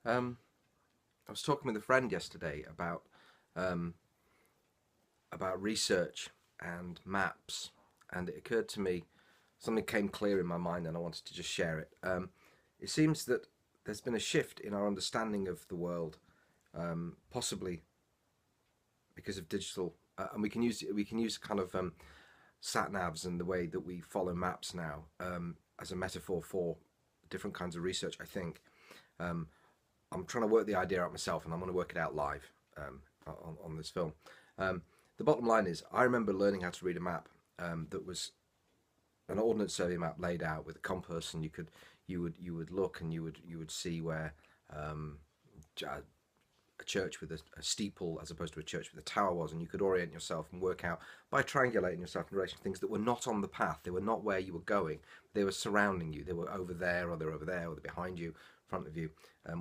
Um, I was talking with a friend yesterday um, about research and maps, and it occurred to me something came clear in my mind, and I wanted to just share it. It seems that there's been a shift in our understanding of the world, possibly because of digital, and we can use kind of sat navs and the way that we follow maps now as a metaphor for different kinds of research. I think um, I'm trying to work the idea out myself, and I'm going to work it out live on this film. Um, the bottom line is, I remember learning how to read a map that was an ordnance survey map laid out with a compass, and you would look and you would see where um, a church with a steeple as opposed to a church with a tower was, and you could orient yourself and work out by triangulating yourself in relation to things that were not on the path. They were not where you were going. They were surrounding you. They were over there, or they're over there, or they're behind you, in front of you,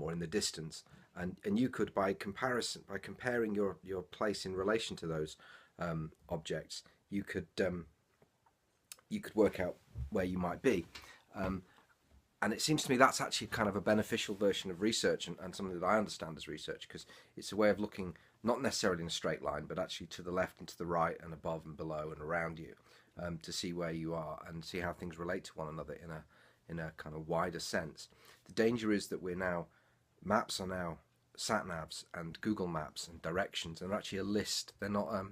or in the distance. And you could, by comparison, by comparing your place in relation to those objects, you could work out where you might be. Um, and it seems to me that's actually kind of a beneficial version of research, and something that I understand as research, because it's a way of looking not necessarily in a straight line, but actually to the left and to the right and above and below and around you, to see where you are and see how things relate to one another in a kind of wider sense. The danger is that maps are now sat navs and Google Maps and directions, and they're actually a list. They're not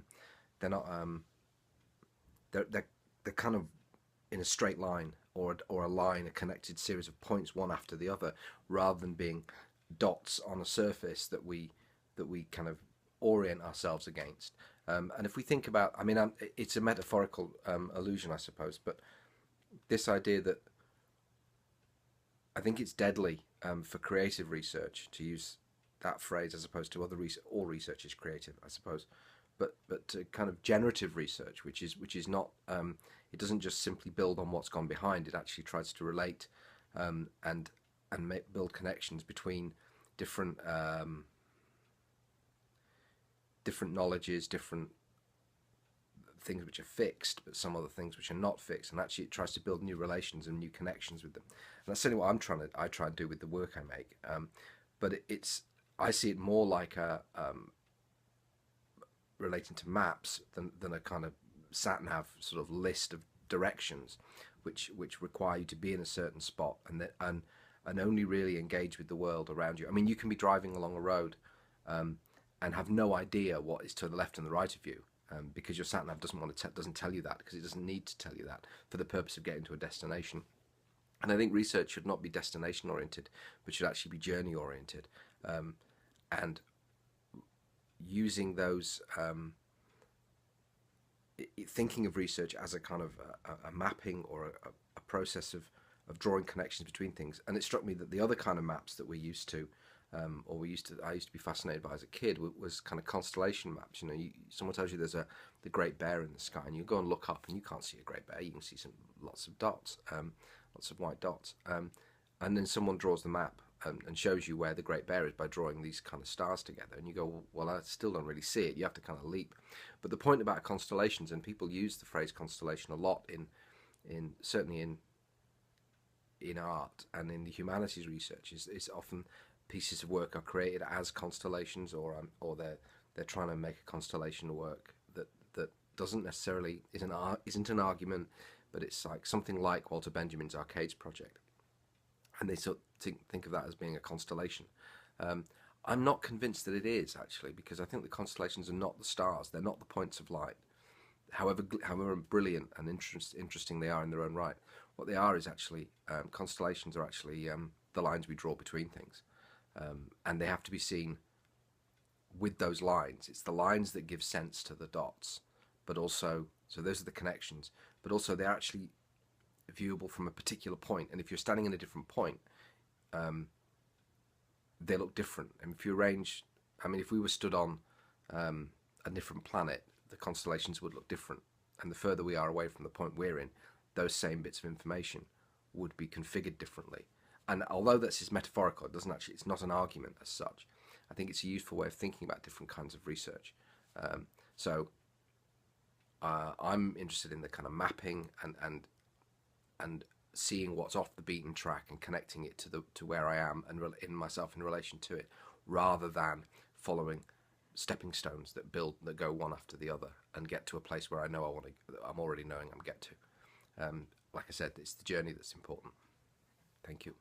they're kind of in a straight line, or a line, a connected series of points one after the other, rather than being dots on a surface that we kind of orient ourselves against. And if we think about, I mean, it's a metaphorical allusion, I suppose, but this idea that I think it's deadly for creative research to use that phrase as opposed to other research. All research is creative, I suppose, but to kind of generative research, which is not it doesn't just simply build on what's gone behind. It actually tries to relate and build connections between different different knowledges, different things which are fixed, but some other things which are not fixed, and actually it tries to build new relations and new connections with them. And that's certainly what I try and do with the work I make. But it's I see it more like a relating to maps than a kind of sat nav sort of list of directions, which require you to be in a certain spot, and only really engage with the world around you. I mean, you can be driving along a road um, and have no idea what is to the left and the right of you, because your sat nav doesn't tell you that, because it doesn't need to tell you that for the purpose of getting to a destination. And I think research should not be destination oriented, but should actually be journey oriented, and using those thinking of research as a kind of a mapping, or a process of drawing connections between things. And it struck me that the other kind of maps that we're used to, I used to be fascinated by as a kid, was kind of constellation maps. Someone tells you there's the Great Bear in the sky, and you go and look up, and you can't see a Great Bear. You can see lots of dots, lots of white dots, and then someone draws the map and shows you where the Great Bear is by drawing these kind of stars together, and you go, well, I still don't really see it. You have to kind of leap. But the point about constellations, and people use the phrase constellation a lot in certainly in art and in the humanities research, is often pieces of work are created as constellations, or they're trying to make a constellation work that doesn't necessarily isn't an argument, but it's like something like Walter Benjamin's Arcades project, and they sort of think of that as being a constellation. Um, I'm not convinced that it is, actually, because I think the constellations are not the stars; they're not the points of light. However brilliant and interesting they are in their own right, what they are is actually constellations are actually the lines we draw between things, and they have to be seen with those lines. It's the lines that give sense to the dots, but also, so those are the connections, but also they're actually viewable from a particular point. And if you're standing in a different point, um, they look different. And if you arrange, I mean, if we were stood on a different planet, the constellations would look different. And the further we are away from the point we're in, those same bits of information would be configured differently. And although this is metaphorical, it's not an argument as such. I think it's a useful way of thinking about different kinds of research. So I'm interested in the kind of mapping and seeing what's off the beaten track and connecting it to where I am and in myself in relation to it, rather than following stepping stones that go one after the other and get to a place where I know I'm already knowing I'm get to. Like I said, it's the journey that's important. Thank you.